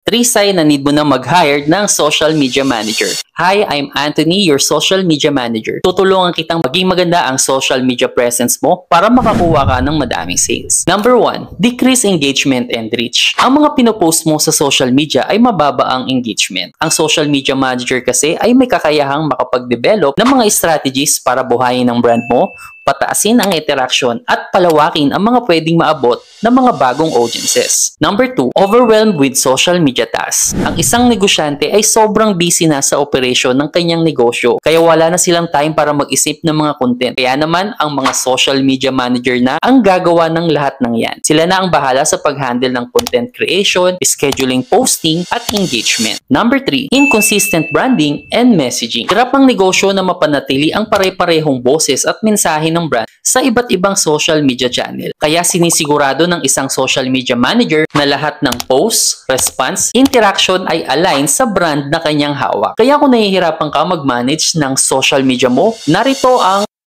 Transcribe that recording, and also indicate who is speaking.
Speaker 1: 3 sign na need mo na mag-hire ng social media manager. Hi, I'm Anthony, your social media manager. Tutulungan kitang maging maganda ang social media presence mo para makakuha ka ng madaming sales. Number 1, decrease engagement and reach. Ang mga pinopost mo sa social media ay mababa ang engagement. Ang social media manager kasi ay may kakayahang makapag-develop ng mga strategies para buhayin ang brand mo, pataasin ang interaction at palawakin ang mga pwedeng maabot ng mga bagong audiences. Number 2, overwhelmed with social media tasks. Ang isang negosyante ay sobrang busy na sa operation ng kanyang negosyo, kaya wala na silang time para mag-isip ng mga content. Kaya naman, ang mga social media manager na ang gagawa ng lahat ng yan. Sila na ang bahala sa pag-handle ng content creation, scheduling, posting, at engagement. Number 3, inconsistent branding and messaging. Hirap ang negosyo na mapanatili ang pare-parehong boses at mensahe ng brand sa iba't ibang social media channel. Kaya sinisigurado ng isang social media manager na lahat ng posts, response, interaction ay align sa brand na kanyang hawak. Kaya kung nahihirapan ka mag-manage ng social media mo, narito ang